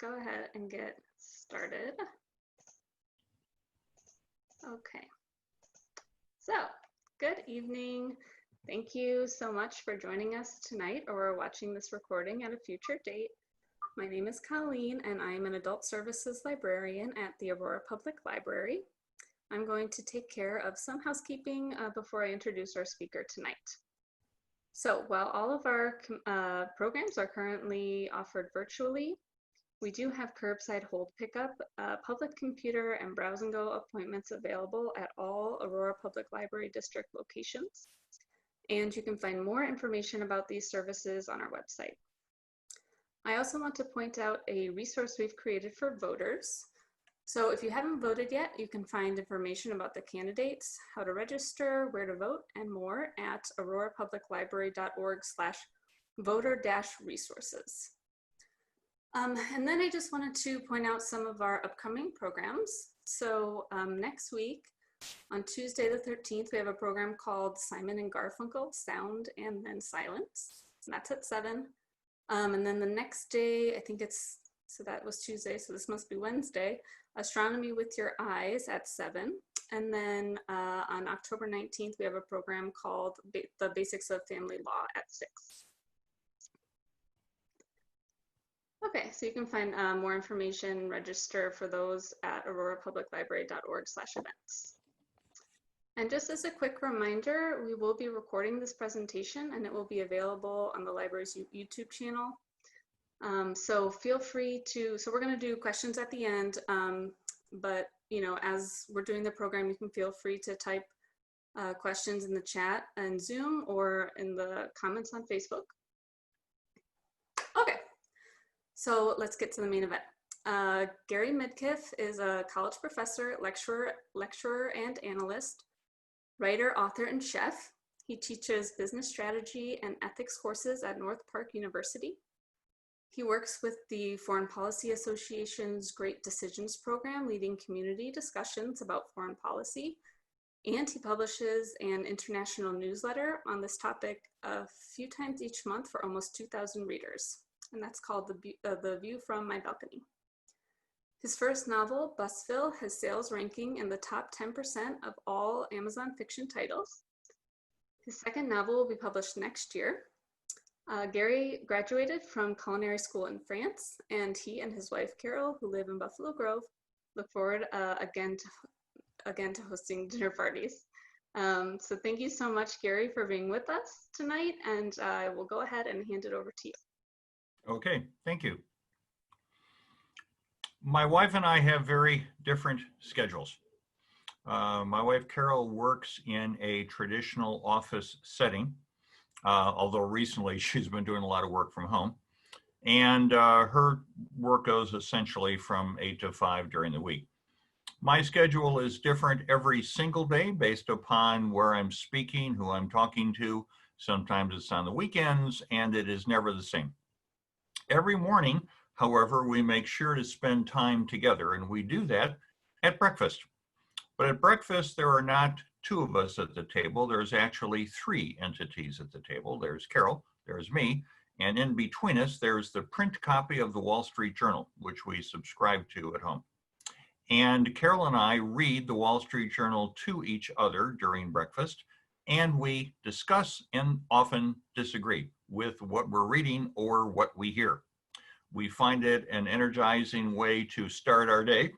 go ahead and get started. Okay, so good evening. Thank you so much for joining us tonight or watching this recording at a future date. My name is Colleen and I am an adult services librarian at the Aurora Public Library. I'm going to take care of some housekeeping before I introduce our speaker tonight. So while all of our programs are currently offered virtually, we do have curbside hold pickup, public computer, and browse and go appointments available at all Aurora Public Library District locations. And you can find more information about these services on our website. I also want to point out a resource we've created for voters. So if you haven't voted yet, you can find information about the candidates, how to register, where to vote, and more at aurorapubliclibrary.org/voter-resources. And then I just wanted to point out some of our upcoming programs. So next week, on Tuesday the 13th, we have a program called Simon and Garfunkel, Sound and Then Silence. And that's at 7. And then the next day, I think it's, so that was Tuesday, so this must be Wednesday, Astronomy with Your Eyes at 7. And then on October 19th, we have a program called The Basics of Family Law at 6. Okay, so you can find more information, register for those at aurorapubliclibrary.org/events. And just as a quick reminder, we will be recording this presentation and it will be available on the library's YouTube channel. So feel free to, so we're going to do questions at the end, but you know, as we're doing the program, you can feel free to type questions in the chat and Zoom or in the comments on Facebook. Okay, so let's get to the main event. Gary Midkiff is a college professor, lecturer and analyst, writer, author, and chef. He teaches business strategy and ethics courses at North Park University. He works with the Foreign Policy Association's Great Decisions program, leading community discussions about foreign policy. And he publishes an international newsletter on this topic a few times each month for almost 2,000 readers. And that's called The View from My Balcony. His first novel, Busville, has sales ranking in the top 10% of all Amazon fiction titles. His second novel will be published next year. Gary graduated from culinary school in France, and he and his wife, Carol, who live in Buffalo Grove, look forward again to hosting dinner parties. So thank you so much, Gary, for being with us tonight, and I will go ahead and hand it over to you. Okay, thank you. My wife and I have very different schedules. My wife, Carol, works in a traditional office setting, although recently she's been doing a lot of work from home. And her work goes essentially from 8 to 5 during the week. My schedule is different every single day based upon where I'm speaking, who I'm talking to. Sometimes it's on the weekends, and it is never the same. Every morning, however, we make sure to spend time together, and we do that at breakfast. But at breakfast, there are not 2 of us at the table. There's actually 3 entities at the table. There's Carol, there's me, and in between us, there's the print copy of the Wall Street Journal, which we subscribe to at home. And Carol and I read the Wall Street Journal to each other during breakfast, and we discuss and often disagree with what we're reading or what we hear. We find it an energizing way to start our day.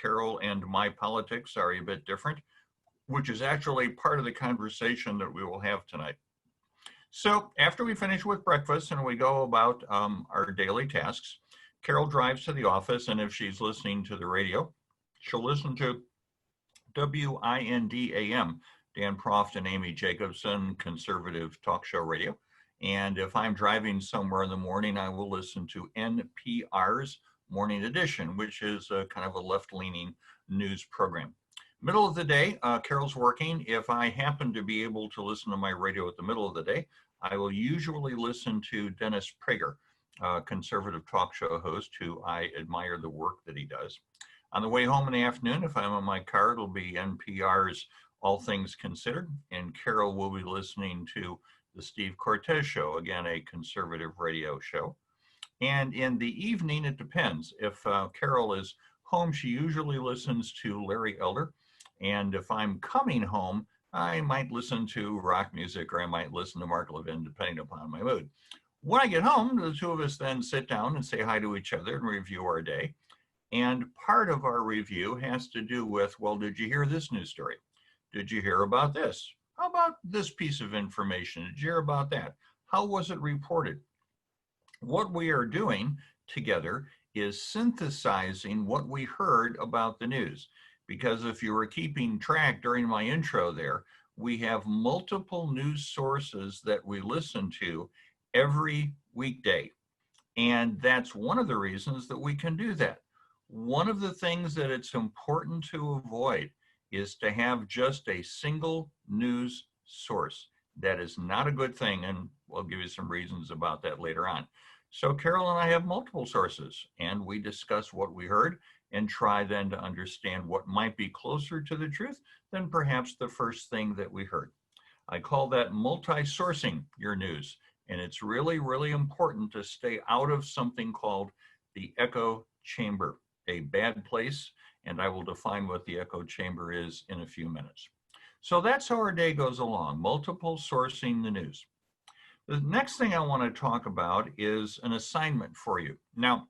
Carol and my politics are a bit different, which is actually part of the conversation that we will have tonight. So after we finish with breakfast and we go about our daily tasks, Carol drives to the office, and if she's listening to the radio, she'll listen to WIND-AM, Dan Proft and Amy Jacobson, conservative talk show radio. And if I'm driving somewhere in the morning, I will listen to NPR's Morning Edition, which is a kind of a left-leaning news program. Middle of the day, Carol's working. If I happen to be able to listen to my radio at the middle of the day, I will usually listen to Dennis Prager, a conservative talk show host who I admire the work that he does. On the way home in the afternoon, if I'm in my car, it'll be NPR's All Things Considered, and Carol will be listening to the Steve Cortez Show, again, a conservative radio show. And in the evening, it depends. If Carol is home, she usually listens to Larry Elder. And if I'm coming home, I might listen to rock music or I might listen to Mark Levin, depending upon my mood. When I get home, the two of us then sit down and say hi to each other and review our day. And part of our review has to do with, well, did you hear this news story? Did you hear about this? How about this piece of information? Did you hear about that? How was it reported? What we are doing together is synthesizing what we heard about the news. Because if you were keeping track during my intro there, we have multiple news sources that we listen to every weekday. And that's one of the reasons that we can do that. One of the things that it's important to avoid is to have just a single news source. That is not a good thing, and we'll give you some reasons about that later on. So Carol and I have multiple sources, and we discuss what we heard and try then to understand what might be closer to the truth than perhaps the first thing that we heard. I call that multi-sourcing your news. And it's really, really important to stay out of something called the echo chamber, a bad place. And I will define what the echo chamber is in a few minutes. So that's how our day goes along, multiple sourcing the news. The next thing I want to talk about is an assignment for you. Now,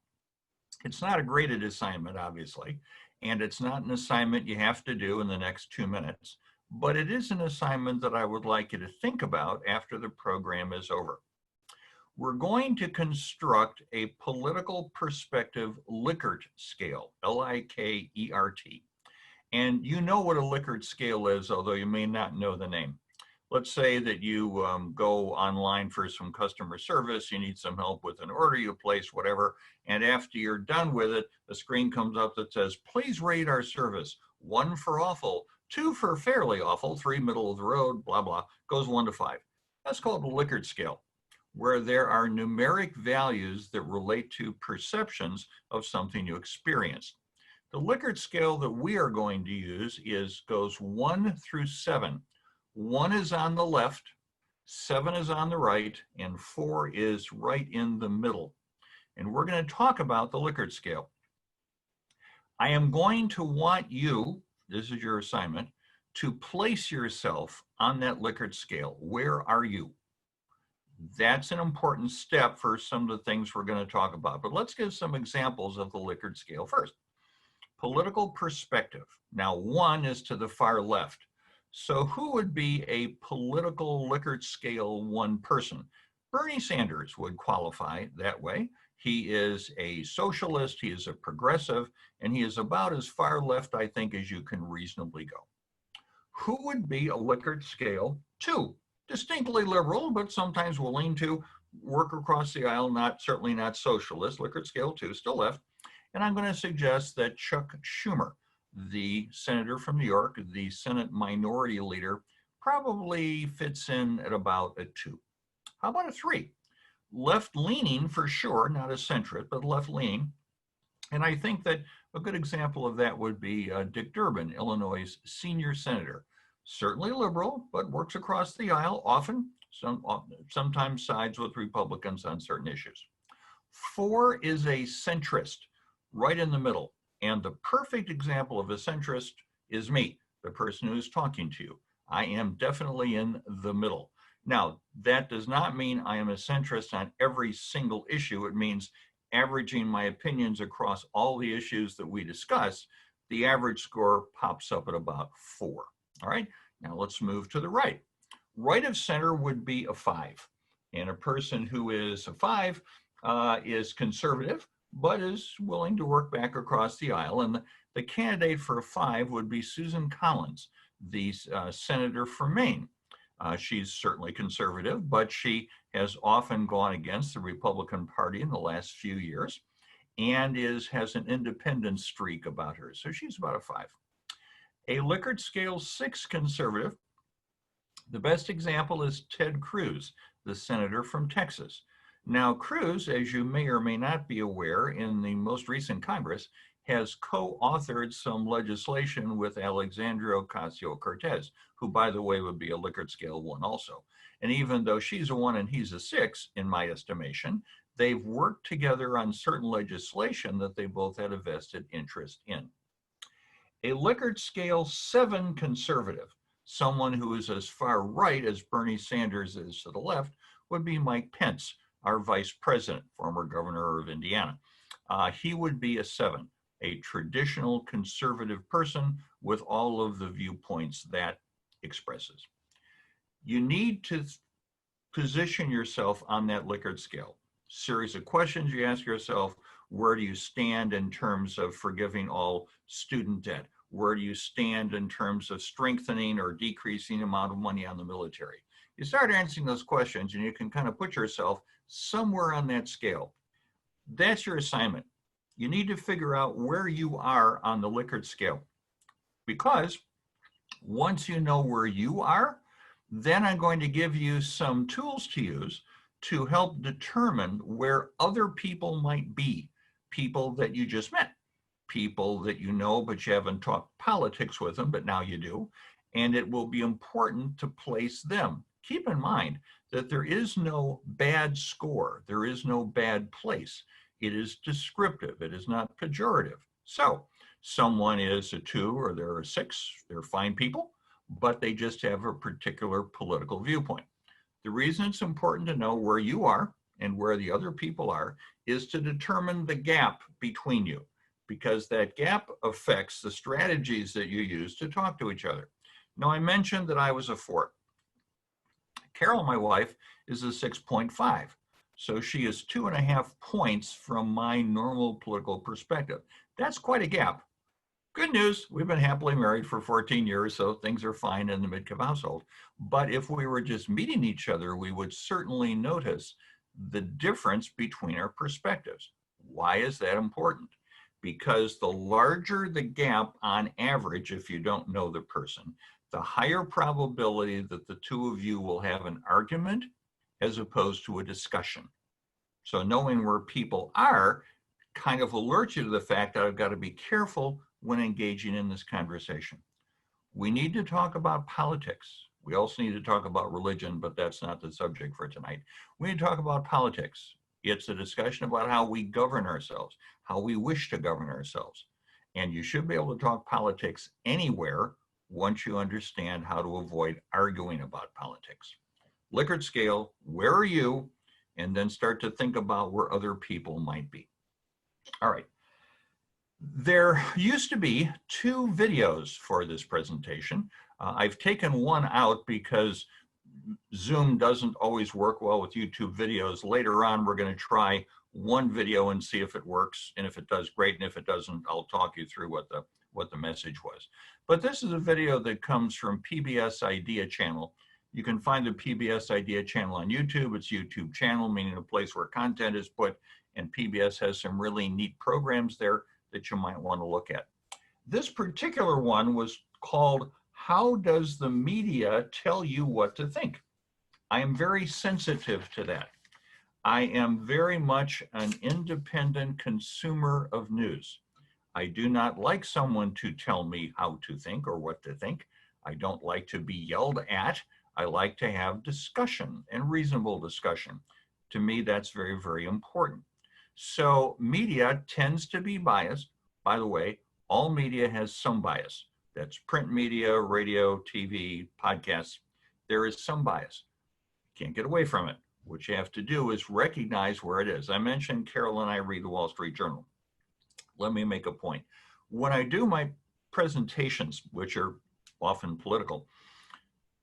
it's not a graded assignment, obviously, and it's not an assignment you have to do in the next 2 minutes, but it is an assignment that I would like you to think about after the program is over. We're going to construct a political perspective Likert scale, Likert. And you know what a Likert scale is, although you may not know the name. Let's say that you go online for some customer service, you need some help with an order you place, whatever, and after you're done with it, the screen comes up that says, please rate our service, 1 for awful, 2 for fairly awful, 3 middle of the road, blah, blah, goes 1 to 5. That's called a Likert scale, where there are numeric values that relate to perceptions of something you experienced. The Likert scale that we are going to use goes 1 through 7. 1 is on the left, 7 is on the right, and 4 is right in the middle. And we're going to talk about the Likert scale. I am going to want you, this is your assignment, to place yourself on that Likert scale. Where are you? That's an important step for some of the things we're going to talk about. But let's give some examples of the Likert scale first. Political perspective. Now, 1 is to the far left. So who would be a political Likert scale 1 person? Bernie Sanders would qualify that way. He is a socialist, he is a progressive, and he is about as far left, I think, as you can reasonably go. Who would be a Likert scale 2? Distinctly liberal, but sometimes willing to work across the aisle, certainly not socialist. Likert scale 2, still left. And I'm going to suggest that Chuck Schumer, the senator from New York, the Senate minority leader, probably fits in at about a 2. How about a 3? Left-leaning for sure, not a centrist, but left-leaning. And I think that a good example of that would be Dick Durbin, Illinois' senior senator. Certainly liberal, but works across the aisle, often, sometimes sides with Republicans on certain issues. 4 is a centrist, right in the middle. And the perfect example of a centrist is me, the person who is talking to you. I am definitely in the middle. Now, that does not mean I am a centrist on every single issue. It means averaging my opinions across all the issues that we discuss, the average score pops up at about 4. All right, now let's move to the right. Right of center would be a 5. And a person who is a 5 is conservative, but is willing to work back across the aisle. And the candidate for a 5 would be Susan Collins, the senator from Maine. She's certainly conservative, but she has often gone against the Republican Party in the last few years and has an independent streak about her. So she's about a 5. A Likert scale 6 conservative. The best example is Ted Cruz, the senator from Texas. Now, Cruz, as you may or may not be aware, in the most recent Congress, has co-authored some legislation with Alexandria Ocasio-Cortez, who, by the way, would be a Likert scale 1 also. And even though she's a 1 and he's a 6, in my estimation, they've worked together on certain legislation that they both had a vested interest in. A Likert scale 7 conservative, someone who is as far right as Bernie Sanders is to the left, would be Mike Pence, our vice president, former governor of Indiana. He would be a 7, a traditional conservative person with all of the viewpoints that expresses. You need to position yourself on that Likert scale. Series of questions you ask yourself: where do you stand in terms of forgiving all student debt? Where do you stand in terms of strengthening or decreasing the amount of money on the military? You start answering those questions and you can kind of put yourself somewhere on that scale. That's your assignment. You need to figure out where you are on the Likert scale, because once you know where you are, then I'm going to give you some tools to use to help determine where other people might be. People that you just met, people that you know, but you haven't talked politics with them, but now you do. And it will be important to place them. Keep in mind that there is no bad score. There is no bad place. It is descriptive. It is not pejorative. So someone is a 2 or they're a 6, they're fine people, but they just have a particular political viewpoint. The reason it's important to know where you are and where the other people are is to determine the gap between you, because that gap affects the strategies that you use to talk to each other. Now, I mentioned that I was a 4. Carol, my wife, is a 6.5. So she is 2.5 points from my normal political perspective. That's quite a gap. Good news, we've been happily married for 14 years, so things are fine in the Midkiff household. But if we were just meeting each other, we would certainly notice the difference between our perspectives. Why is that important? Because the larger the gap on average, if you don't know the person, the higher probability that the two of you will have an argument as opposed to a discussion. So knowing where people are kind of alerts you to the fact that I've got to be careful when engaging in this conversation. We need to talk about politics. We also need to talk about religion, but that's not the subject for tonight. We need to talk about politics. It's a discussion about how we govern ourselves, how we wish to govern ourselves. And you should be able to talk politics anywhere once you understand how to avoid arguing about politics. Likert scale, where are you? And then start to think about where other people might be. All right. There used to be 2 videos for this presentation. I've taken one out because Zoom doesn't always work well with YouTube videos. Later on, we're going to try one video and see if it works. And if it does, great. And if it doesn't, I'll talk you through what the message was. But this is a video that comes from PBS Idea channel. You can find the PBS Idea channel on YouTube. It's YouTube channel, meaning a place where content is put. And PBS has some really neat programs there that you might want to look at. This particular one was called, "How Does the Media Tell You What to Think?" I am very sensitive to that. I am very much an independent consumer of news. I do not like someone to tell me how to think or what to think. I don't like to be yelled at. I like to have discussion and reasonable discussion. To me, that's very, very important. So media tends to be biased. By the way, all media has some bias. That's print media, radio, TV, podcasts. There is some bias. Can't get away from it. What you have to do is recognize where it is. I mentioned Carol and I read the Wall Street Journal. Let me make a point. When I do my presentations, which are often political,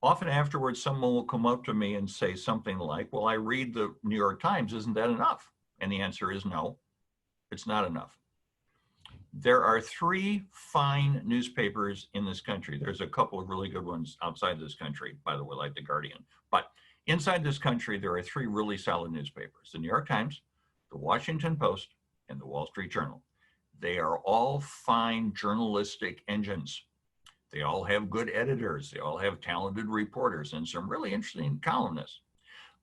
often afterwards someone will come up to me and say something like, "Well, I read the New York Times, isn't that enough?" And the answer is no, it's not enough. There are 3 fine newspapers in this country. There's a couple of really good ones outside this country, by the way, like The Guardian. But inside this country, there are 3 really solid newspapers: the New York Times, the Washington Post, and the Wall Street Journal. They are all fine journalistic engines. They all have good editors. They all have talented reporters and some really interesting columnists.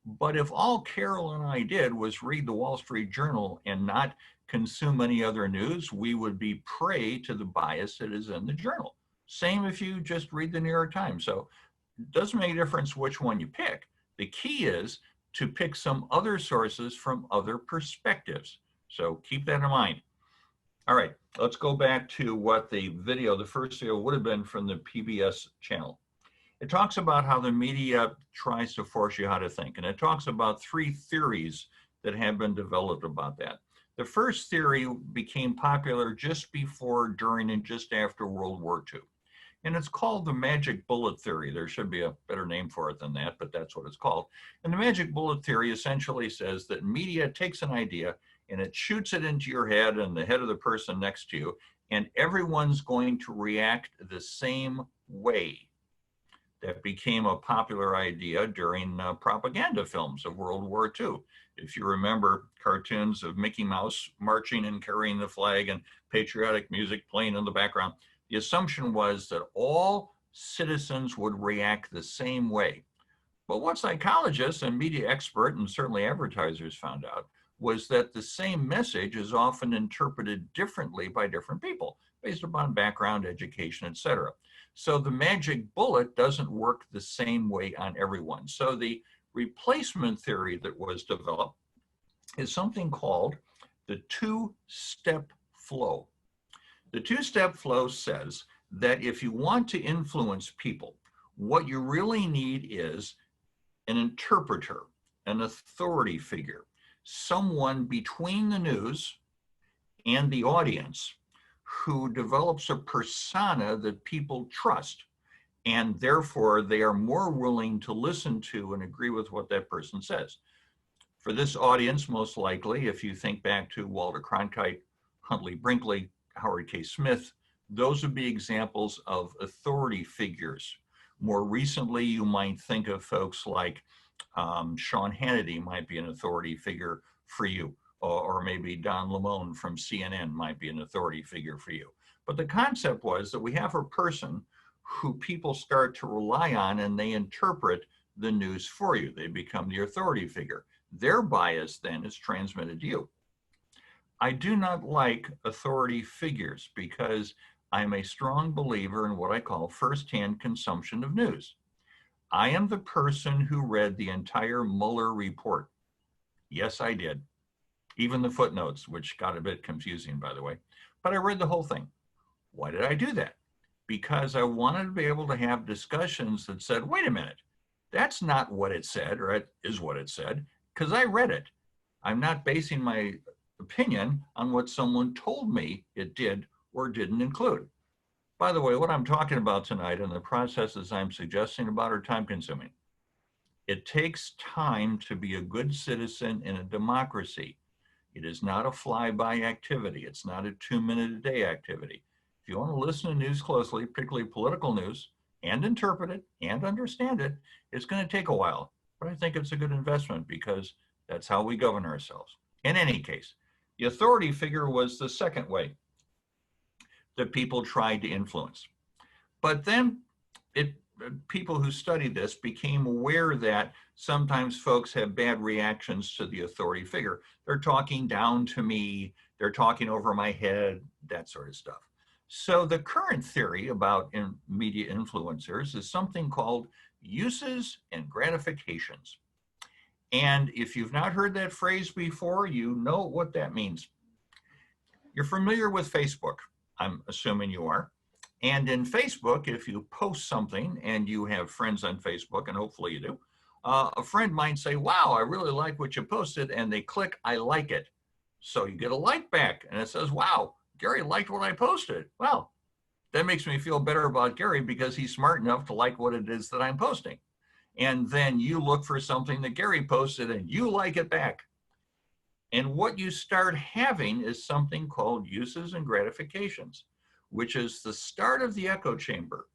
But if all Carol and I did was read the Wall Street Journal and not consume any other news, we would be prey to the bias that is in the journal. Same if you just read the New York Times. So it doesn't make a difference which one you pick. The key is to pick some other sources from other perspectives. So keep that in mind. All right, let's go back to what the first video would have been from the PBS channel. It talks about how the media tries to force you how to think, and it talks about 3 theories that have been developed about that. The first theory became popular just before, during, and just after World War II. And it's called the magic bullet theory. There should be a better name for it than that, but that's what it's called. And the magic bullet theory essentially says that media takes an idea and it shoots it into your head and the head of the person next to you, and everyone's going to react the same way. That became a popular idea during propaganda films of World War II. If you remember cartoons of Mickey Mouse marching and carrying the flag and patriotic music playing in the background, the assumption was that all citizens would react the same way. But what psychologists and media experts, and certainly advertisers, found out was that the same message is often interpreted differently by different people based upon background, education, etc. So the magic bullet doesn't work the same way on everyone. So the replacement theory that was developed is something called the 2-step flow. The 2-step flow says that if you want to influence people, what you really need is an interpreter, an authority figure, someone between the news and the audience who develops a persona that people trust, and therefore they are more willing to listen to and agree with what that person says. For this audience, most likely, if you think back to Walter Cronkite, Huntley Brinkley, Howard K. Smith, those would be examples of authority figures. More recently, you might think of folks like Sean Hannity might be an authority figure for you, or maybe Don Lemon from CNN might be an authority figure for you. But the concept was that we have a person who people start to rely on, and they interpret the news for you. They become the authority figure. Their bias then is transmitted to you. I do not like authority figures because I'm a strong believer in what I call firsthand consumption of news. I am the person who read the entire Mueller report. Yes, I did. Even the footnotes, which got a bit confusing, by the way. But I read the whole thing. Why did I do that? Because I wanted to be able to have discussions that said, wait a minute, that's not what it said, or it is what it said, because I read it. I'm not basing my opinion on what someone told me it did or didn't include. By the way, what I'm talking about tonight and the processes I'm suggesting about are time consuming. It takes time to be a good citizen in a democracy. It is not a fly-by activity. It's not a 2-minute-a-day activity. If you want to listen to news closely, particularly political news, and interpret it and understand it, it's going to take a while. But I think it's a good investment because that's how we govern ourselves. In any case, the authority figure was the second way that people tried to influence. But then people who studied this became aware that sometimes folks have bad reactions to the authority figure. They're talking down to me, they're talking over my head, that sort of stuff. So the current theory about media influencers is something called uses and gratifications. And if you've not heard that phrase before, you know what that means. You're familiar with Facebook. I'm assuming you are. And in Facebook, if you post something and you have friends on Facebook, and hopefully you do, a friend might say, wow, I really like what you posted, and they click, I like it. So you get a like back, and it says, wow, Gary liked what I posted. Well, that makes me feel better about Gary because he's smart enough to like what it is that I'm posting. And then you look for something that Gary posted and you like it back. And what you start having is something called uses and gratifications, which is the start of the echo chamber.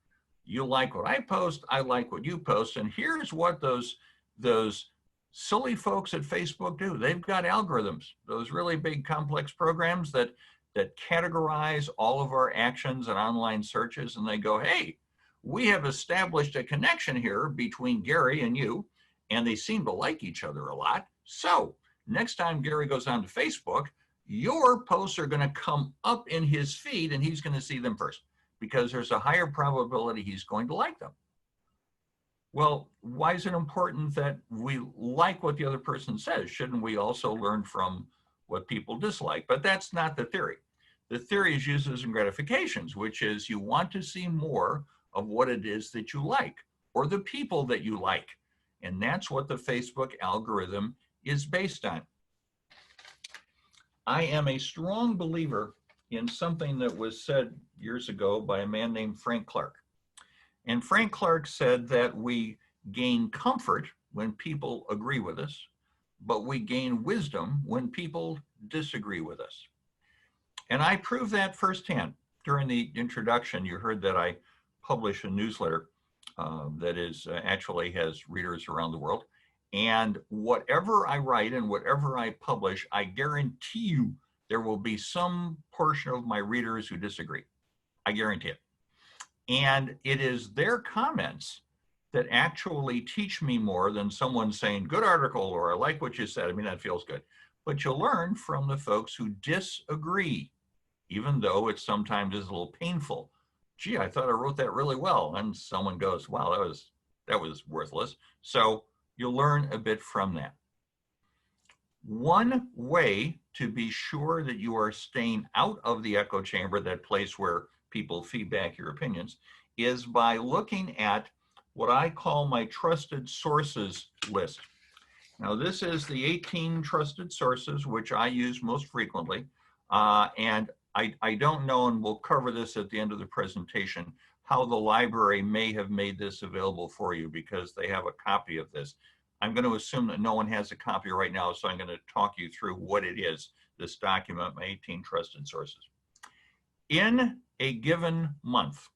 You like what I post, I like what you post, and here's what those silly folks at Facebook do. They've got algorithms, those really big complex programs that categorize all of our actions and online searches, and they go, hey, we have established a connection here between Gary and you, and they seem to like each other a lot. So next time Gary goes on to Facebook, your posts are going to come up in his feed and he's going to see them first because there's a higher probability he's going to like them. Well, why is it important that we like what the other person says? Shouldn't we also learn from what people dislike? But that's not the theory. The theory is uses and gratifications, which is you want to see more of what it is that you like or the people that you like. And that's what the Facebook algorithm is based on. I am a strong believer in something that was said years ago by a man named Frank Clark. And Frank Clark said that we gain comfort when people agree with us, but we gain wisdom when people disagree with us. And I proved that firsthand. During the introduction, you heard that I publish a newsletter that is actually has readers around the world. And whatever I write and whatever I publish, I guarantee you there will be some portion of my readers who disagree. I guarantee it. And it is their comments that actually teach me more than someone saying, good article, or I like what you said. I mean, that feels good. But you'll learn from the folks who disagree, even though it sometimes is a little painful. Gee, I thought I wrote that really well. And someone goes, wow, that was worthless. So you'll learn a bit from that. One way to be sure that you are staying out of the echo chamber, that place where people feedback your opinions, is by looking at what I call my trusted sources list. Now, this is the 18 trusted sources, which I use most frequently. And I don't know, and we'll cover this at the end of the presentation, how the library may have made this available for you because they have a copy of this. I'm going to assume that no one has a copy right now, so I'm going to talk you through what it is, this document, my 18 trusted sources. In a given month,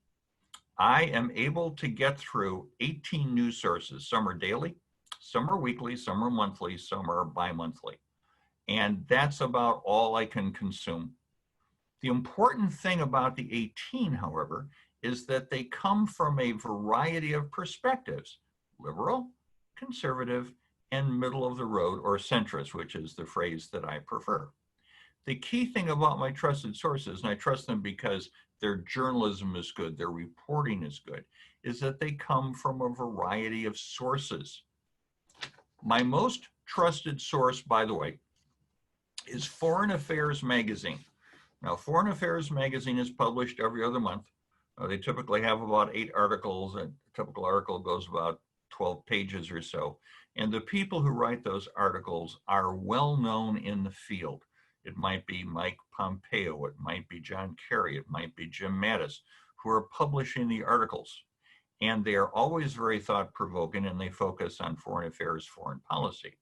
I am able to get through 18 news sources. Some are daily, some are weekly, some are monthly, some are bi-monthly. And that's about all I can consume. The important thing about the 18, however, is that they come from a variety of perspectives: liberal, conservative, and middle of the road, or centrist, which is the phrase that I prefer. The key thing about my trusted sources, and I trust them because their journalism is good, their reporting is good, is that they come from a variety of sources. My most trusted source, by the way, is Foreign Affairs Magazine. Now, Foreign Affairs Magazine is published every other month. They typically have about 8 articles. A typical article goes about 12 pages or so. And the people who write those articles are well known in the field. It might be Mike Pompeo, it might be John Kerry, it might be Jim Mattis, who are publishing the articles. And they are always very thought-provoking, and they focus on foreign affairs, foreign policy.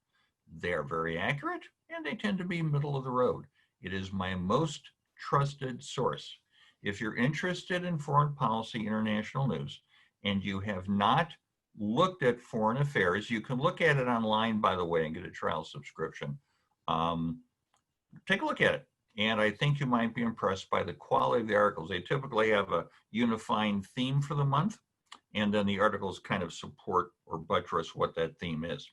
They're very accurate, and they tend to be middle of the road. It is my most trusted source. If you're interested in foreign policy, international news, and you have not looked at foreign affairs, you can look at it online, by the way, and get a trial subscription. Take a look at it. And I think you might be impressed by the quality of the articles. They typically have a unifying theme for the month, and then the articles kind of support or buttress what that theme is.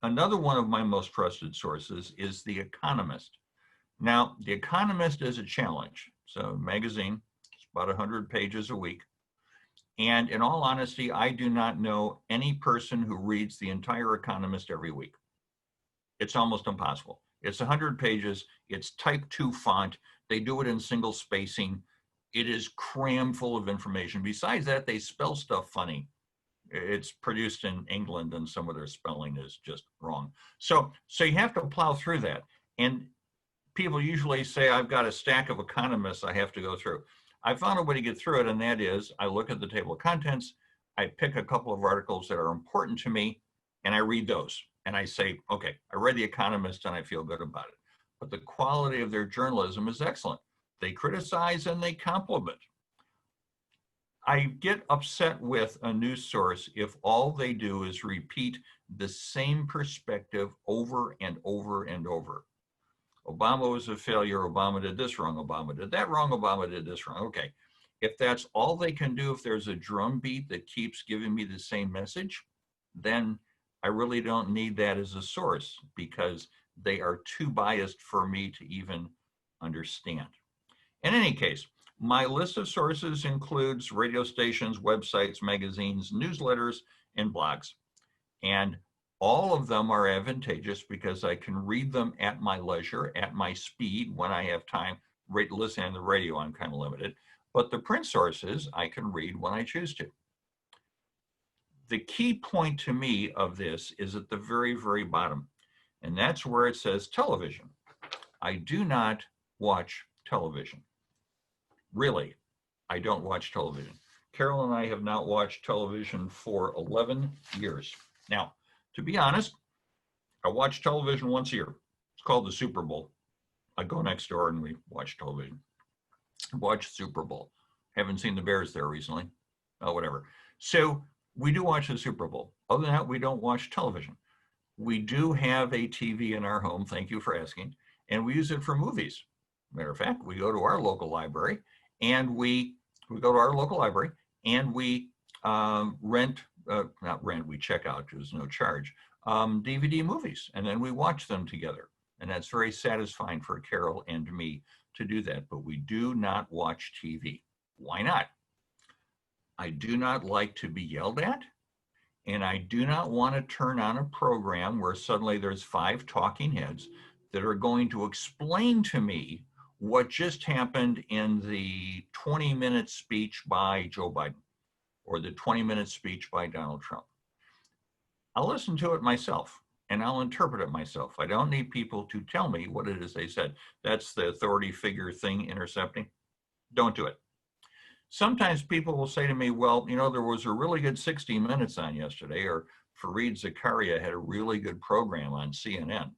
Another one of my most trusted sources is The Economist. Now, The Economist is a challenge. So magazine, it's about 100 pages a week. And in all honesty, I do not know any person who reads the entire Economist every week. It's almost impossible. It's 100 pages. It's type 2 font. They do it in single spacing. It is crammed full of information. Besides that, they spell stuff funny. It's produced in England, and some of their spelling is just wrong. So you have to plow through that. And people usually say, I've got a stack of economists I have to go through. I found a way to get through it, and that is I look at the table of contents, I pick a couple of articles that are important to me, and I read those. And I say, okay, I read The Economist and I feel good about it. But the quality of their journalism is excellent. They criticize and they compliment. I get upset with a news source if all they do is repeat the same perspective over and over and over. Obama was a failure. Obama did this wrong. Obama did that wrong. Obama did this wrong. Okay. If that's all they can do, if there's a drumbeat that keeps giving me the same message, then I really don't need that as a source because they are too biased for me to even understand. In any case, My list of sources includes radio stations, websites, magazines, newsletters, and blogs. And all of them are advantageous because I can read them at my leisure, at my speed, when I have time. Listening on the radio, I'm kind of limited. But the print sources, I can read when I choose to. The key point to me of this is at the very, very bottom, and that's where it says television. I do not watch television. Really, I don't watch television. Carol and I have not watched television for 11 years. Now, to be honest, I watch television once a year. It's called the Super Bowl. I go next door and we watch television. Watch Super Bowl. Haven't seen the Bears there recently. Oh, whatever. So we do watch the Super Bowl. Other than that, we don't watch television. We do have a TV in our home, thank you for asking, and we use it for movies. Matter of fact, we go to our local library and we rent, not rent, we check out, there's no charge, DVD movies, and then we watch them together. And that's very satisfying for Carol and me to do that, but we do not watch TV. Why not? I do not like to be yelled at, and I do not want to turn on a program where suddenly there's 5 talking heads that are going to explain to me what just happened in the 20-minute speech by Joe Biden or the 20-minute speech by Donald Trump. I'll listen to it myself and I'll interpret it myself. I don't need people to tell me what it is they said. That's the authority figure thing intercepting. Don't do it. Sometimes people will say to me, well, you know, there was a really good 60 Minutes on yesterday, or Fareed Zakaria had a really good program on CNN.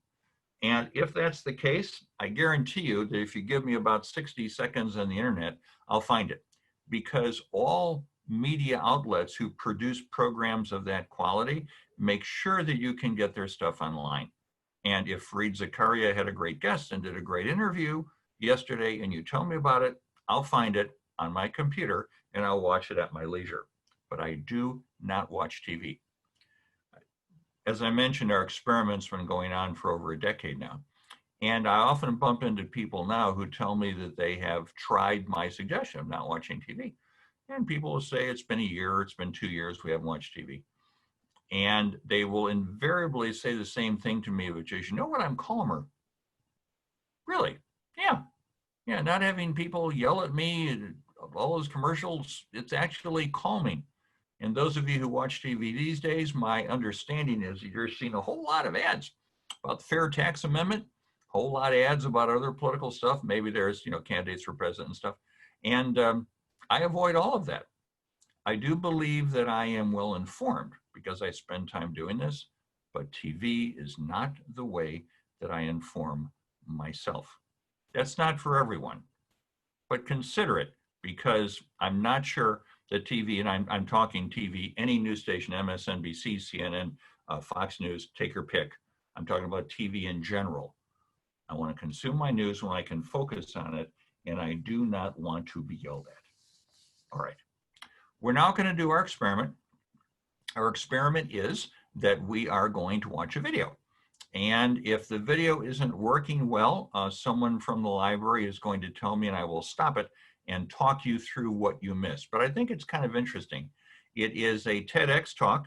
And if that's the case, I guarantee you that if you give me about 60 seconds on the internet, I'll find it. Because all media outlets who produce programs of that quality make sure that you can get their stuff online. And if Fareed Zakaria had a great guest and did a great interview yesterday and you tell me about it, I'll find it on my computer and I'll watch it at my leisure. But I do not watch TV. As I mentioned, our experiment's been going on for over a decade now. And I often bump into people now who tell me that they have tried my suggestion of not watching TV. And people will say, it's been a year, it's been 2 years, we haven't watched TV. And they will invariably say the same thing to me, which is, you know what, I'm calmer. Really? Yeah. Yeah, not having people yell at me, all those commercials, it's actually calming. And those of you who watch TV these days, my understanding is you're seeing a whole lot of ads about the Fair Tax Amendment, a whole lot of ads about other political stuff. Maybe there's, you know, candidates for president and stuff. And I avoid all of that. I do believe that I am well informed because I spend time doing this, but TV is not the way that I inform myself. That's not for everyone, but consider it, because I'm not sure that TV, and I'm talking TV, any news station, MSNBC, CNN, Fox News, take your pick. I'm talking about TV in general. I want to consume my news when I can focus on it, and I do not want to be yelled at. All right. We're now going to do our experiment. Our experiment is that we are going to watch a video. And if the video isn't working well, someone from the library is going to tell me and I will stop it and talk you through what you missed. But I think it's kind of interesting. It is a TEDx talk.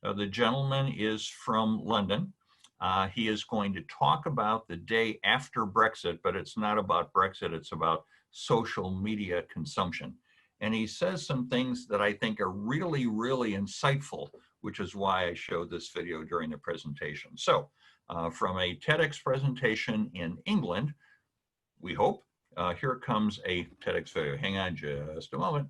The gentleman is from London. He is going to talk about the day after Brexit, but it's not about Brexit, it's about social media consumption. And he says some things that I think are really, really insightful, which is why I showed this video during the presentation. So from a TEDx presentation in England, we hope, here comes a TEDx video. Hang on just a moment.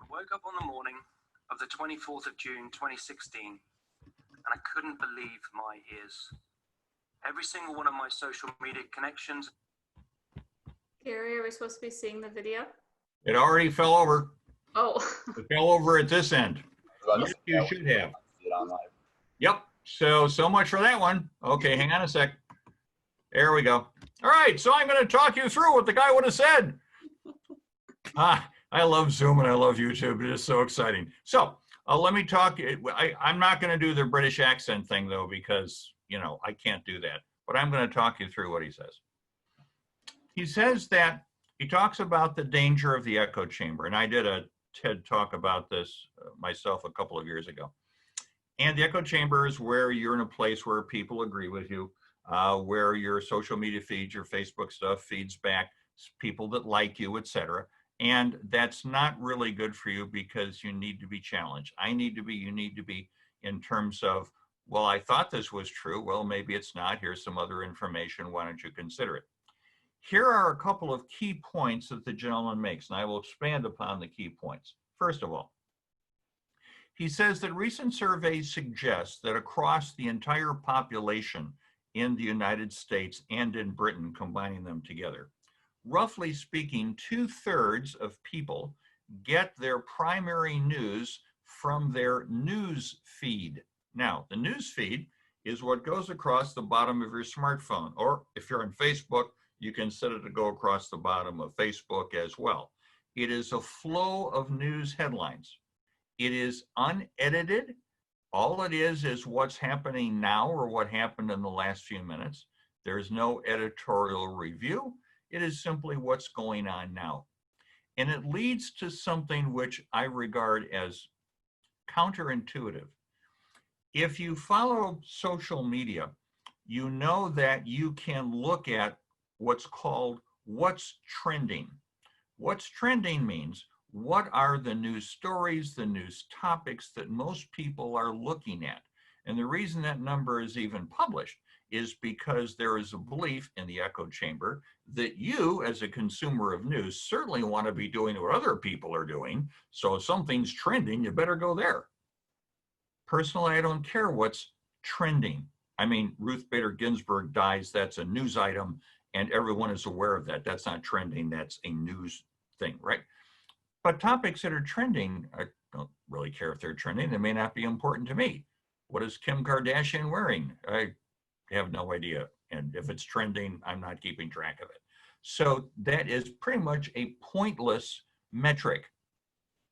I woke up on the morning of the 24th of June 2016 and I couldn't believe my ears. Every single one of my social media connections. Gary, are we supposed to be seeing the video? It already fell over. Oh. It fell over at this end. Yes, you should have. Yep. So much for that one. Okay, hang on a sec. There we go. All right, so I'm going to talk you through what the guy would have said. I love Zoom and I love YouTube. It is so exciting. So let me talk. I'm not going to do the British accent thing, though, because, you know, I can't do that. But I'm going to talk you through what he says. He says that he talks about the danger of the echo chamber. And I did a TED talk about this myself a couple of years ago. And the echo chamber is where you're in a place where people agree with you, where your social media feeds, your Facebook stuff feeds back people that like you, etc. And that's not really good for you because you need to be challenged. You need to be in terms of, well, I thought this was true. Well, maybe it's not. Here's some other information. Why don't you consider it? Here are a couple of key points that the gentleman makes, and I will expand upon the key points. First of all, he says that recent surveys suggest that across the entire population in the United States and in Britain, combining them together, roughly speaking, 2/3 of people get their primary news from their news feed. Now, the news feed is what goes across the bottom of your smartphone, or if you're on Facebook, you can set it to go across the bottom of Facebook as well. It is a flow of news headlines. It is unedited. All it is what's happening now or what happened in the last few minutes. There's no editorial review. It is simply what's going on now. And it leads to something which I regard as counterintuitive. If you follow social media, you know that you can look at what's called what's trending. What's trending means what are the news stories, the news topics that most people are looking at. And the reason that number is even published is because there is a belief in the echo chamber that you, as a consumer of news, certainly want to be doing what other people are doing. So if something's trending, you better go there. Personally, I don't care what's trending. I mean, Ruth Bader Ginsburg dies, that's a news item, and everyone is aware of that. That's not trending, that's a news thing, right? But topics that are trending, I don't really care if they're trending. They may not be important to me. What is Kim Kardashian wearing? I have no idea. And if it's trending, I'm not keeping track of it. So that is pretty much a pointless metric.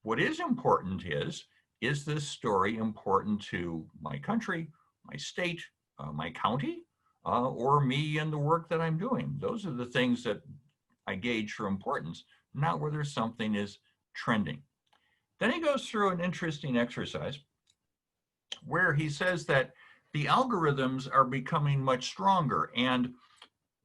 What is important is this story important to my country, my state, my county, or me and the work that I'm doing? Those are the things that I gauge for importance, not whether something is trending. Then he goes through an interesting exercise where he says that the algorithms are becoming much stronger, and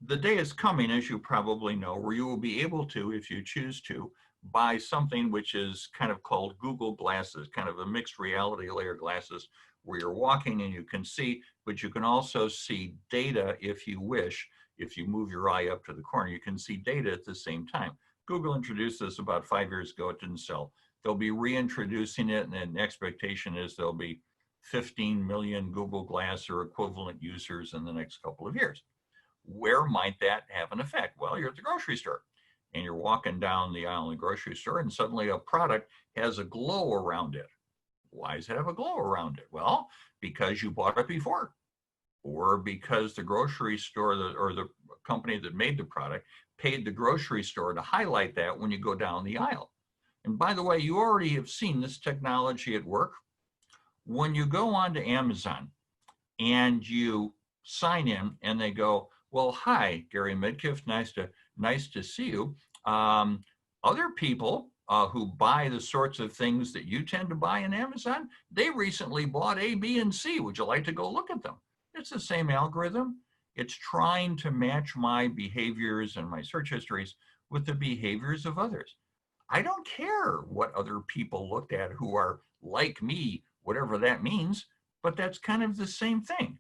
the day is coming, as you probably know, where you will be able to, if you choose to, buy something which is kind of called Google glasses, kind of a mixed reality layer glasses, where you're walking and you can see, but you can also see data if you wish. If you move your eye up to the corner, you can see data at the same time. Google introduced this about 5 years ago. It didn't sell. They'll be reintroducing it, and the expectation is there'll be 15 million Google Glass or equivalent users in the next couple of years. Where might that have an effect? Well, you're at the grocery store and you're walking down the aisle in the grocery store, and suddenly a product has a glow around it. Why does it have a glow around it? Well, because you bought it before, or because the grocery store or the company that made the product paid the grocery store to highlight that when you go down the aisle. And by the way, you already have seen this technology at work. When you go on to Amazon and you sign in and they go, well, hi, Gary Midkiff, nice to see you. Other people who buy the sorts of things that you tend to buy in Amazon, they recently bought A, B, and C. Would you like to go look at them? It's the same algorithm. It's trying to match my behaviors and my search histories with the behaviors of others. I don't care what other people looked at who are like me, whatever that means, but that's kind of the same thing.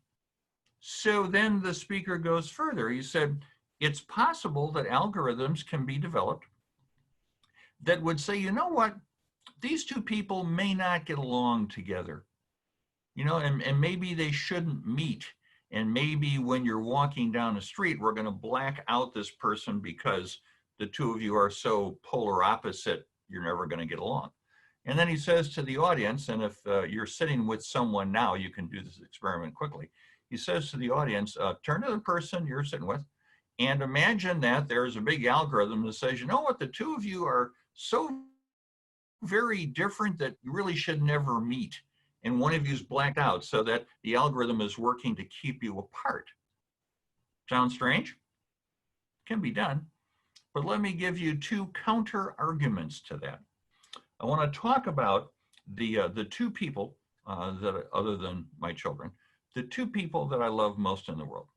So then the speaker goes further. He said, it's possible that algorithms can be developed that would say, you know what, these two people may not get along together, you know, and maybe they shouldn't meet. And maybe when you're walking down the street, we're going to black out this person because the two of you are so polar opposite, you're never going to get along. And then he says to the audience, and if you're sitting with someone now, you can do this experiment quickly. He says to the audience, turn to the person you're sitting with And imagine that there's a big algorithm that says, you know what, the two of you are so very different that you really should never meet. And one of you is blacked out so that the algorithm is working to keep you apart. Sounds strange? Can be done. But let me give you two counter arguments to that. I want to talk about the two people that, other than my children, the two people that I love most in the world.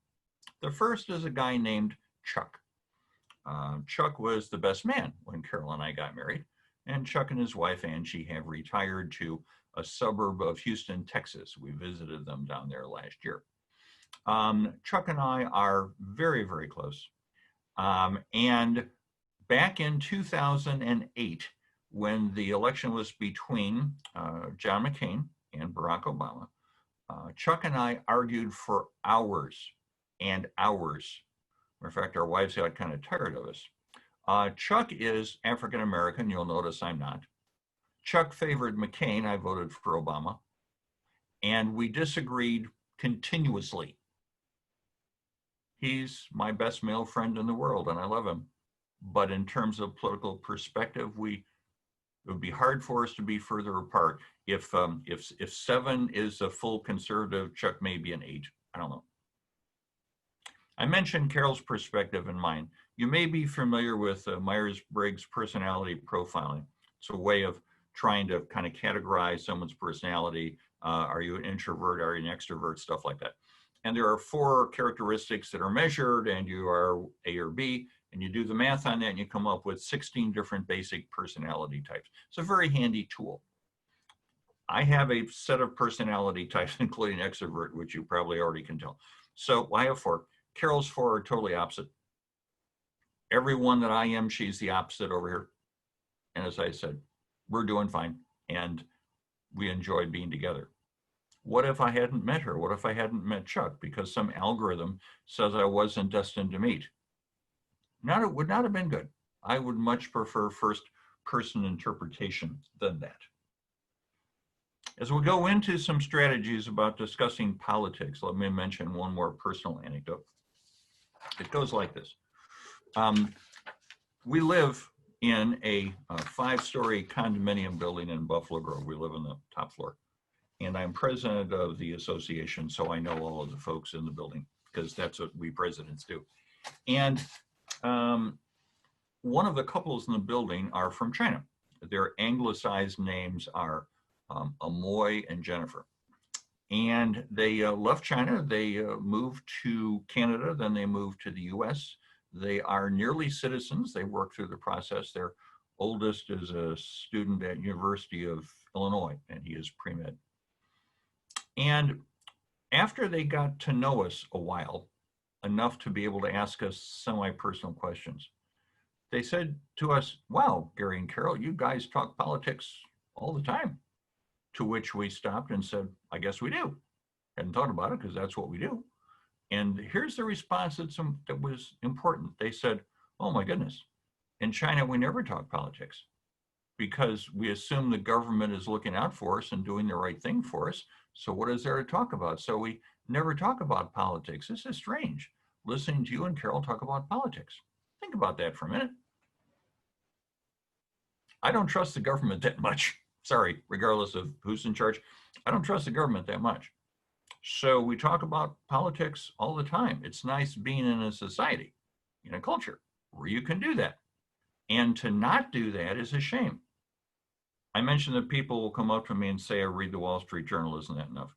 The first is a guy named Chuck. Chuck was the best man when Carol and I got married, and Chuck and his wife Angie have retired to a suburb of Houston, Texas. We visited them down there last year. Chuck and I are very, very close. And back in 2008, when the election was between John McCain and Barack Obama, Chuck and I argued for hours and hours. Matter of fact, our wives got kind of tired of us. Chuck is African American. You'll notice I'm not. Chuck favored McCain. I voted for Obama. And we disagreed continuously. He's my best male friend in the world, and I love him. But in terms of political perspective, it would be hard for us to be further apart. If 7 is a full conservative, Chuck may be an 8. I don't know. I mentioned Carol's perspective and mine. You may be familiar with Myers-Briggs personality profiling. It's a way of trying to kind of categorize someone's personality. Are you an introvert? Are you an extrovert? Stuff like that. And there are 4 characteristics that are measured, and you are A or B, and you do the math on that, and you come up with 16 different basic personality types. It's a very handy tool. I have a set of personality types, including extrovert, which you probably already can tell. So I have 4. Carol's 4 are totally opposite. Everyone that I am, she's the opposite over here. And as I said, we're doing fine, and we enjoy being together. What if I hadn't met her? What if I hadn't met Chuck because some algorithm says I wasn't destined to meet? It would not have been good. I would much prefer first person interpretation than that. As we go into some strategies about discussing politics, let me mention one more personal anecdote. It goes like this. We live in a 5-story condominium building in Buffalo Grove. We live on the top floor. And I'm president of the association, so I know all of the folks in the building, because that's what we presidents do. And one of the couples in the building are from China. Their anglicized names are Amoy and Jennifer. And they left China, they moved to Canada, then they moved to the US. They are nearly citizens. They work through the process. Their oldest is a student at University of Illinois, and he is pre-med. And after they got to know us a while, enough to be able to ask us semi-personal questions, they said to us, wow, Gary and Carol, you guys talk politics all the time. To which we stopped and said, I guess we do. Hadn't thought about it because that's what we do. And here's the response that was important. They said, oh my goodness, in China, we never talk politics because we assume the government is looking out for us and doing the right thing for us. So what is there to talk about? So we never talk about politics. This is strange, listening to you and Carol talk about politics. Think about that for a minute. I don't trust the government that much. Sorry, regardless of who's in charge, I don't trust the government that much. So we talk about politics all the time. It's nice being in a society, in a culture where you can do that. And to not do that is a shame. I mentioned that people will come up to me and say, I read the Wall Street Journal, isn't that enough?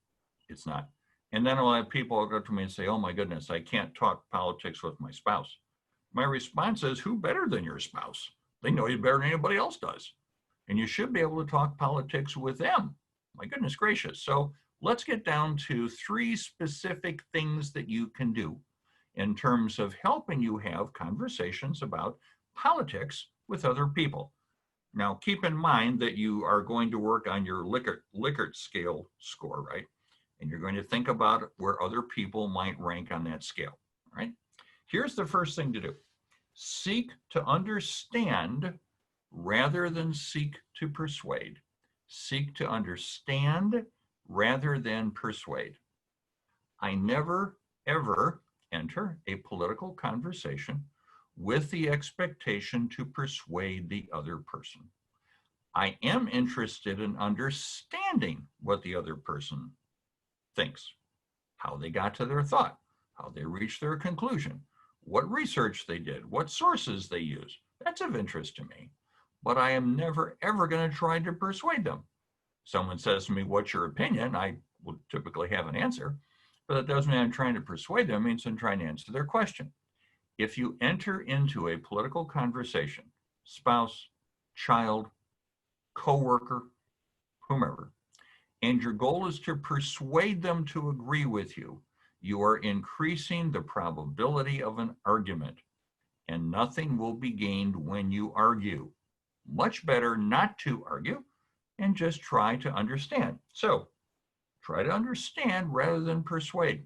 It's not. And then I'll have people go to me and say, oh my goodness, I can't talk politics with my spouse. My response is, who better than your spouse? They know you better than anybody else does. And you should be able to talk politics with them. My goodness gracious. So let's get down to 3 specific things that you can do in terms of helping you have conversations about politics with other people. Now, keep in mind that you are going to work on your Likert scale score, right? And you're going to think about where other people might rank on that scale, right? Here's the first thing to do. Seek to understand rather than seek to persuade. Seek to understand rather than persuade. I never, ever enter a political conversation with the expectation to persuade the other person. I am interested in understanding what the other person thinks, how they got to their thought, how they reached their conclusion, what research they did, what sources they use. That's of interest to me. But I am never, ever going to try to persuade them. Someone says to me, what's your opinion? I will typically have an answer, but that doesn't mean I'm trying to persuade them. It means I'm trying to answer their question. If you enter into a political conversation, spouse, child, coworker, whomever, and your goal is to persuade them to agree with you, you are increasing the probability of an argument, and nothing will be gained when you argue. Much better not to argue and just try to understand. So try to understand rather than persuade.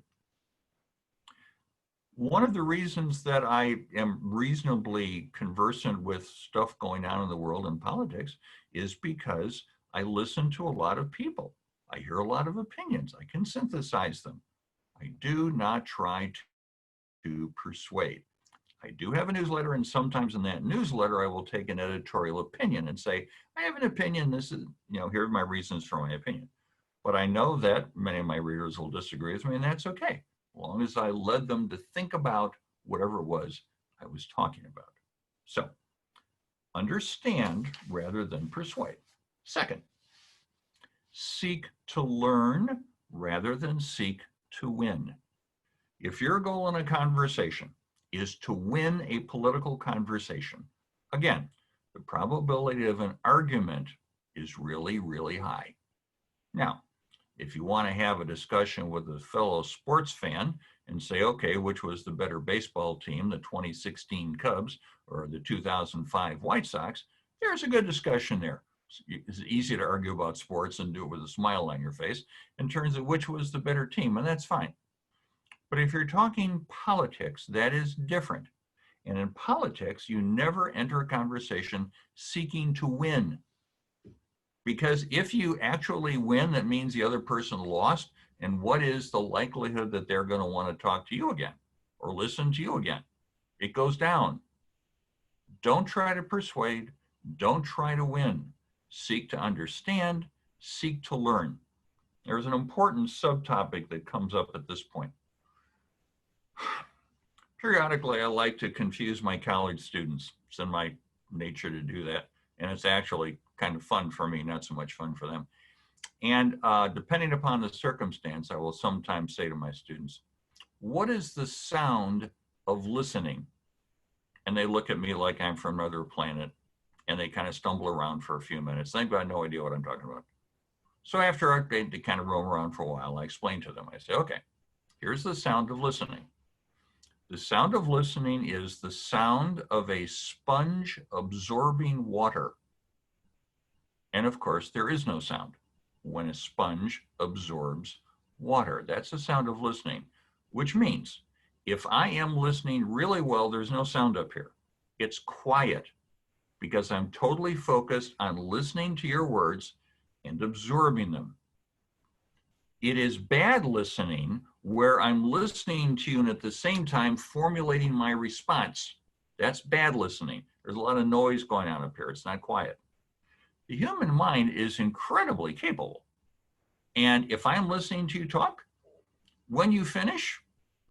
One of the reasons that I am reasonably conversant with stuff going on in the world in politics is because I listen to a lot of people. I hear a lot of opinions. I can synthesize them. I do not try to persuade. I do have a newsletter, and sometimes in that newsletter, I will take an editorial opinion and say, I have an opinion. This is, here are my reasons for my opinion. But I know that many of my readers will disagree with me, and that's okay, as long as I led them to think about whatever it was I was talking about. So, understand rather than persuade. Second, seek to learn rather than seek to win. If your goal in a conversation is to win a political conversation, again, the probability of an argument is really, really high. Now, if you want to have a discussion with a fellow sports fan and say, okay, which was the better baseball team, the 2016 Cubs or the 2005 White Sox, there's a good discussion there. It's easy to argue about sports and do it with a smile on your face in terms of which was the better team, and that's fine. But if you're talking politics, that is different. And in politics, you never enter a conversation seeking to win. Because if you actually win, that means the other person lost. And what is the likelihood that they're going to want to talk to you again or listen to you again? It goes down. Don't try to persuade. Don't try to win. Seek to understand. Seek to learn. There's an important subtopic that comes up at this point. Periodically, I like to confuse my college students. It's in my nature to do that. And it's actually kind of fun for me, not so much fun for them. And depending upon the circumstance, I will sometimes say to my students, what is the sound of listening? And they look at me like I'm from another planet, and they kind of stumble around for a few minutes. They've got no idea what I'm talking about. So after they kind of roam around for a while, I explain to them. I say, okay, here's the sound of listening. The sound of listening is the sound of a sponge absorbing water. And of course, there is no sound when a sponge absorbs water. That's the sound of listening, which means if I am listening really well, there's no sound up here. It's quiet because I'm totally focused on listening to your words and absorbing them. It is bad listening where I'm listening to you and at the same time formulating my response. That's bad listening. There's a lot of noise going on up here. It's not quiet. The human mind is incredibly capable. And if I'm listening to you talk, when you finish,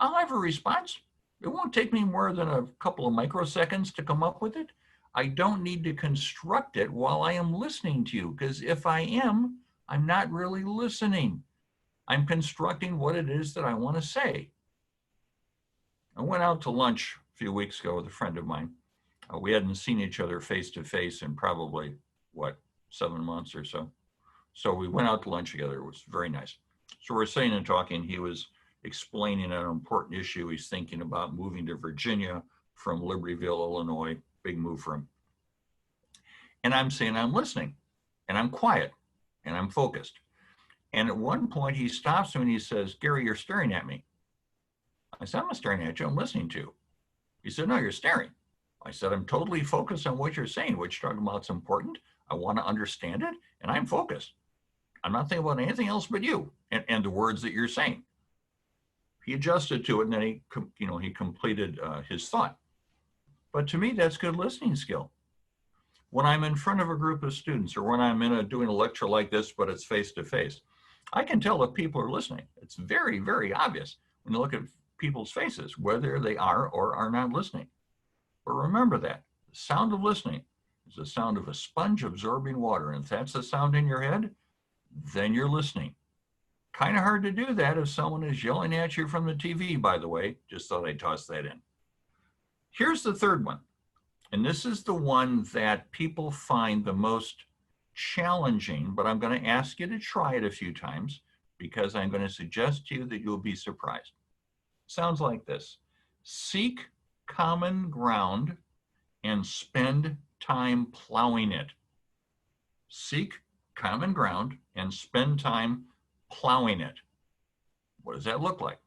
I'll have a response. It won't take me more than a couple of microseconds to come up with it. I don't need to construct it while I am listening to you, because if I am, I'm not really listening. I'm constructing what it is that I want to say. I went out to lunch a few weeks ago with a friend of mine. We hadn't seen each other face to face in probably, 7 months or so. So we went out to lunch together. It was very nice. So we're sitting and talking. He was explaining an important issue. He's thinking about moving to Virginia from Libertyville, Illinois. Big move for him. And I'm saying I'm listening, and I'm quiet, and I'm focused. And at one point he stops me and he says, Gary, you're staring at me. I said, I'm not staring at you, I'm listening to you. He said, no, you're staring. I said, I'm totally focused on what you're saying. What you're talking about is important. I want to understand it, and I'm focused. I'm not thinking about anything else but you and the words that you're saying. He adjusted to it, and then he completed his thought. But to me, that's good listening skill. When I'm in front of a group of students, or when I'm doing a lecture like this, but it's face to face, I can tell if people are listening. It's very, very obvious when you look at people's faces, whether they are or are not listening. But remember that the sound of listening is the sound of a sponge absorbing water. And if that's the sound in your head, then you're listening. Kind of hard to do that if someone is yelling at you from the TV, by the way. Just thought I'd toss that in. Here's the third one. And this is the one that people find the most challenging, but I'm going to ask you to try it a few times because I'm going to suggest to you that you'll be surprised. Sounds like this. Seek common ground and spend time plowing it. Seek common ground and spend time plowing it. What does that look like?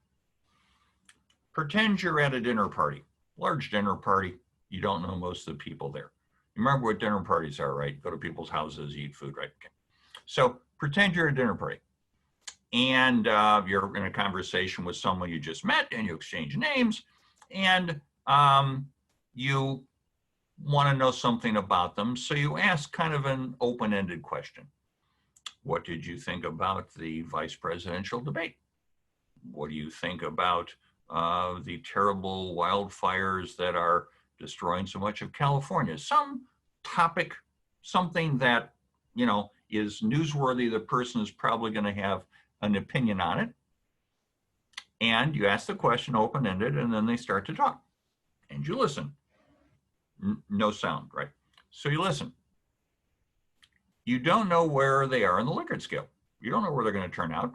Pretend you're at a dinner party, large dinner party. You don't know most of the people there. You remember what dinner parties are, right? You go to people's houses, eat food, right? Okay. So pretend you're at a dinner party and you're in a conversation with someone you just met and you exchange names and you want to know something about them. So you ask kind of an open-ended question. What did you think about the vice presidential debate? What do you think about the terrible wildfires that are destroying so much of California? Some topic, something that, is newsworthy. The person is probably going to have an opinion on it. And you ask the question open-ended, and then they start to talk. And you listen. No sound, right? So you listen. You don't know where they are on the Likert scale. You don't know where they're going to turn out.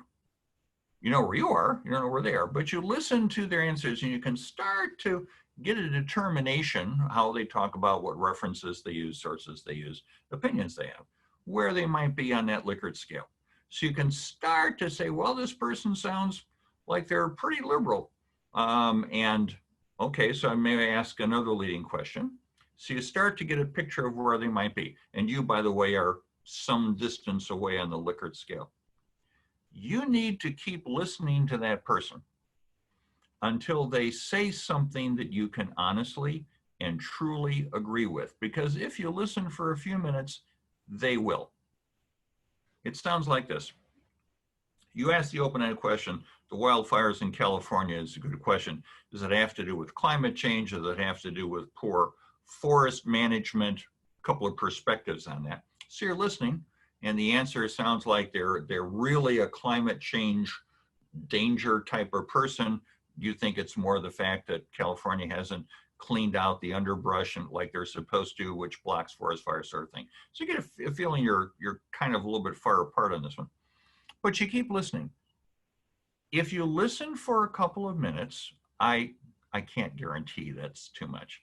You know where you are. You don't know where they are. But you listen to their answers, and you can start to get a determination how they talk about what references they use, sources they use, opinions they have, where they might be on that Likert scale. So you can start to say, well, this person sounds like they're pretty liberal. And okay, so I may ask another leading question. So you start to get a picture of where they might be. And you, by the way, are some distance away on the Likert scale. You need to keep listening to that person until they say something that you can honestly and truly agree with. Because if you listen for a few minutes, they will. It sounds like this. You ask the open-ended question, the wildfires in California is a good question. Does it have to do with climate change? Does it have to do with poor forest management? A couple of perspectives on that. So you're listening, and the answer sounds like they're really a climate change danger type of person. You think it's more the fact that California hasn't cleaned out the underbrush and like they're supposed to, which blocks forest fire, sort of thing. So you get a feeling you're kind of a little bit far apart on this one, but you keep listening. If you listen for a couple of minutes, I can't guarantee that's too much,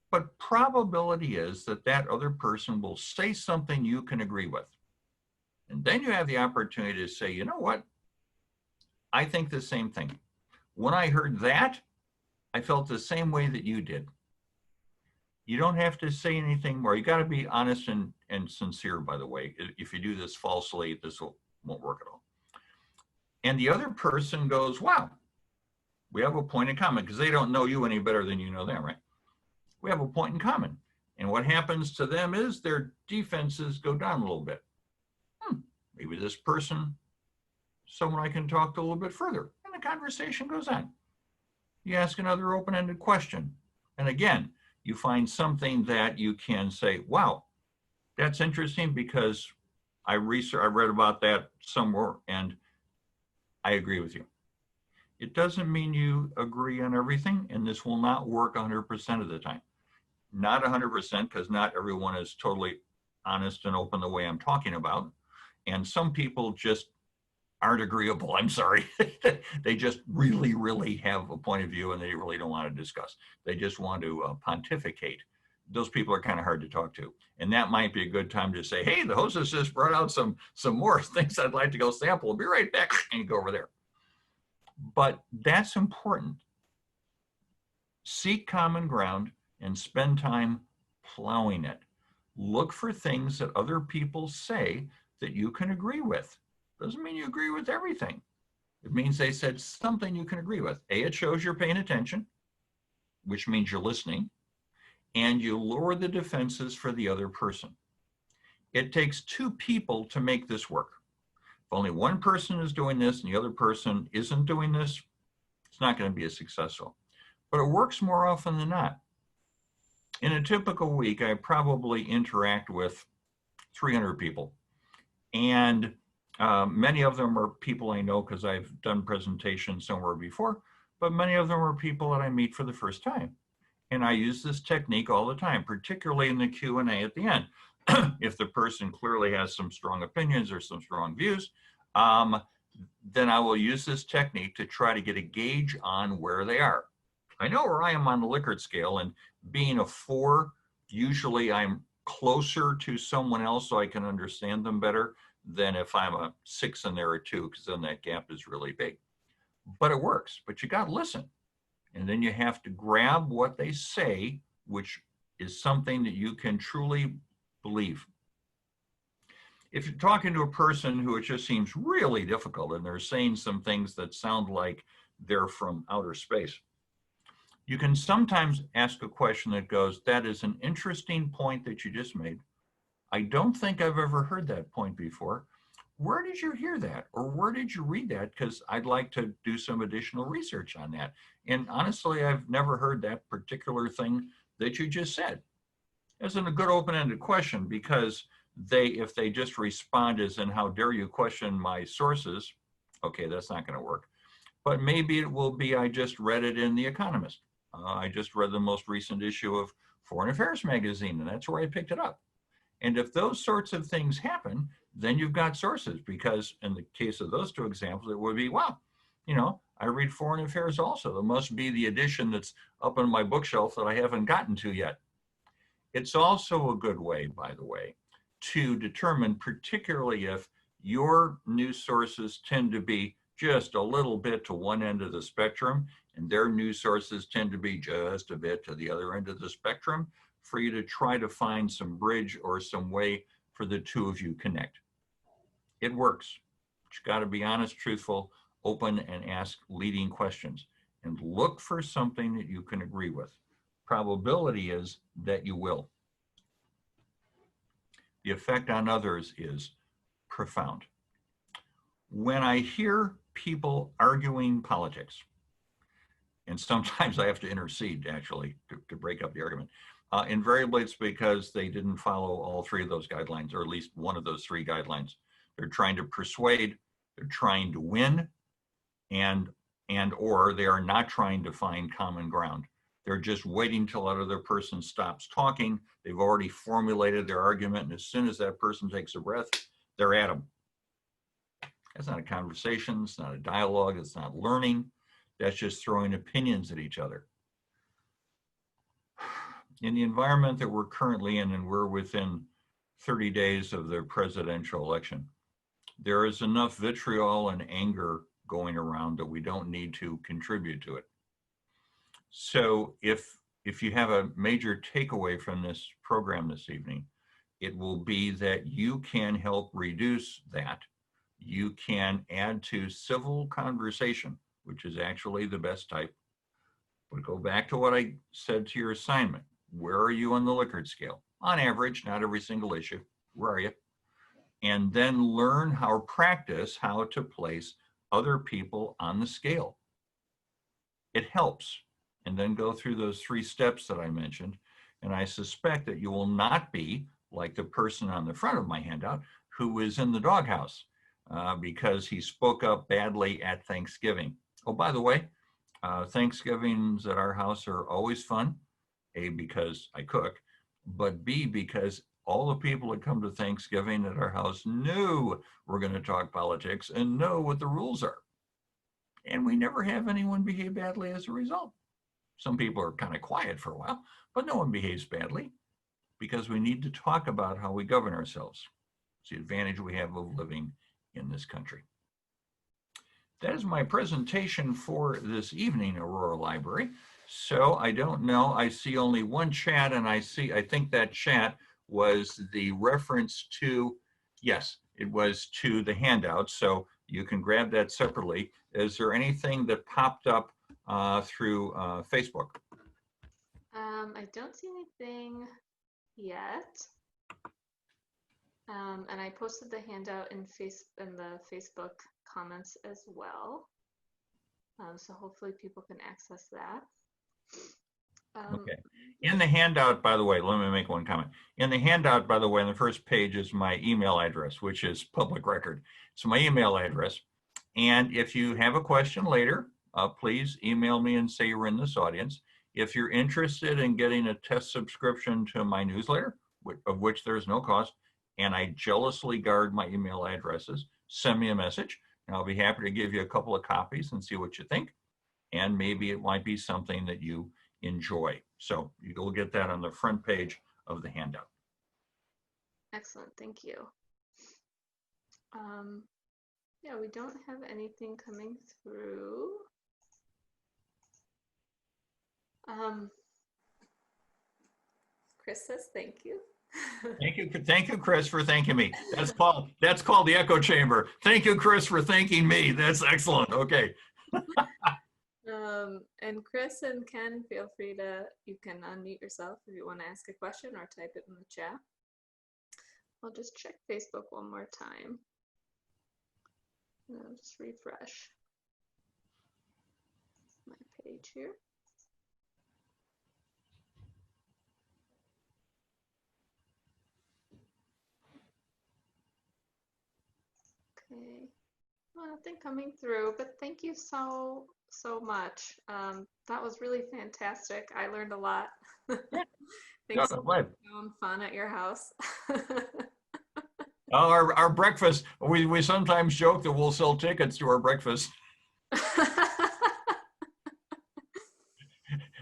but probability is that that other person will say something you can agree with. And then you have the opportunity to say, you know what? I think the same thing. When I heard that, I felt the same way that you did. You don't have to say anything more. You got to be honest and sincere, by the way. If you do this falsely, this won't work at all. And the other person goes, wow, we have a point in common, because they don't know you any better than you know them, right? We have a point in common. And what happens to them is their defenses go down a little bit. Maybe this person, someone I can talk to a little bit further. And the conversation goes on. You ask another open-ended question. And again, you find something that you can say, wow, that's interesting because I read about that somewhere and I agree with you. It doesn't mean you agree on everything, and this will not work 100% of the time. Not 100%, because not everyone is totally honest and open the way I'm talking about. And some people just aren't agreeable. I'm sorry. They just really, really have a point of view and they really don't want to discuss. They just want to pontificate. Those people are kind of hard to talk to. And that might be a good time to say, hey, the hostess just brought out some more things I'd like to go sample. I'll be right back. And you go over there. But that's important. Seek common ground and spend time plowing it. Look for things that other people say that you can agree with. Doesn't mean you agree with everything. It means they said something you can agree with. A, it shows you're paying attention, which means you're listening, and you lower the defenses for the other person. It takes two people to make this work. If only one person is doing this and the other person isn't doing this, it's not going to be as successful. But it works more often than not. In a typical week, I probably interact with 300 people. And many of them are people I know because I've done presentations somewhere before, but many of them are people that I meet for the first time. And I use this technique all the time, particularly in the Q&A at the end. If the person clearly has some strong opinions or some strong views, then I will use this technique to try to get a gauge on where they are. I know where I am on the Likert scale, and being a 4, usually I'm closer to someone else so I can understand them better than if I'm a 6 and they're a 2, because then that gap is really big. But it works, but you got to listen. And then you have to grab what they say, which is something that you can truly believe. If you're talking to a person who it just seems really difficult and they're saying some things that sound like they're from outer space, you can sometimes ask a question that goes, that is an interesting point that you just made. I don't think I've ever heard that point before. Where did you hear that? Or where did you read that? Because I'd like to do some additional research on that. And honestly, I've never heard that particular thing that you just said. As in a good open-ended question, because if they just respond as in, how dare you question my sources, okay, that's not going to work. But maybe it will be, I just read it in The Economist. I just read the most recent issue of Foreign Affairs magazine, and that's where I picked it up. And if those sorts of things happen, then you've got sources, because in the case of those two examples, it would be, wow, I read Foreign Affairs also. There must be the edition that's up on my bookshelf that I haven't gotten to yet. It's also a good way, by the way, to determine, particularly if your news sources tend to be just a little bit to one end of the spectrum, and their news sources tend to be just a bit to the other end of the spectrum, for you to try to find some bridge or some way for the two of you connect. It works. But you got to be honest, truthful, open, and ask leading questions. And look for something that you can agree with. Probability is that you will. The effect on others is profound. When I hear people arguing politics, and sometimes I have to intercede actually to break up the argument, invariably it's because they didn't follow all 3 of those guidelines, or at least one of those 3 guidelines. They're trying to persuade, they're trying to win, or they are not trying to find common ground. They're just waiting till that other person stops talking. They've already formulated their argument, and as soon as that person takes a breath, they're at them. That's not a conversation, it's not a dialogue, it's not learning. That's just throwing opinions at each other. In the environment that we're currently in, and we're within 30 days of the presidential election, there is enough vitriol and anger going around that we don't need to contribute to it. So if you have a major takeaway from this program this evening, it will be that you can help reduce that. You can add to civil conversation, which is actually the best type. But go back to what I said to your assignment. Where are you on the Likert scale? On average, not every single issue. Where are you? And then learn practice how to place other people on the scale. It helps. And then go through those 3 steps that I mentioned. And I suspect that you will not be like the person on the front of my handout who is in the doghouse because he spoke up badly at Thanksgiving. Oh, by the way, Thanksgivings at our house are always fun. A, because I cook, but B, because all the people that come to Thanksgiving at our house knew we're going to talk politics and know what the rules are. And we never have anyone behave badly as a result. Some people are kind of quiet for a while, but no one behaves badly because we need to talk about how we govern ourselves. It's the advantage we have of living in this country. That is my presentation for this evening, Aurora Library. So I don't know, I see only one chat, and I think that chat was the reference to, yes, it was to the handout. So you can grab that separately. Is there anything that popped up through Facebook? I don't see anything yet. And I posted the handout in the Facebook comments as well. So hopefully people can access that. Okay. In the handout, by the way, let me make one comment. In the handout, by the way, on the first page is my email address, which is public record. So my email address. And if you have a question later, please email me and say you're in this audience. If you're interested in getting a test subscription to my newsletter, of which there's no cost, and I jealously guard my email addresses, send me a message, and I'll be happy to give you a couple of copies and see what you think. And maybe it might be something that you enjoy. So you'll get that on the front page of the handout. Excellent, thank you. Yeah, we don't have anything coming through. Chris says thank you. Thank you, Chris, for thanking me. That's called the echo chamber. Thank you, Chris, for thanking me. That's excellent. Okay. And Chris and Ken, feel free you can unmute yourself if you want to ask a question or type it in the chat. I'll just check Facebook one more time. And I'll just refresh my page here. Okay, well, nothing coming through, but thank you so much. That was really fantastic. I learned a lot. Thanks so much for having fun at your house. Our breakfast, we sometimes joke that we'll sell tickets to our breakfast.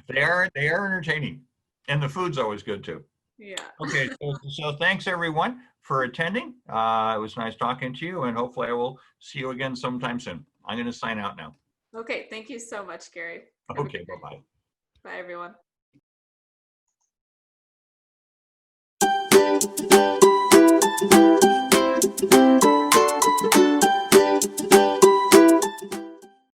They are entertaining, and the food's always good too. Yeah. Okay, so thanks everyone for attending. It was nice talking to you, and hopefully I will see you again sometime soon. I'm going to sign out now. Okay, thank you so much, Gary. Okay, bye-bye. Bye, everyone.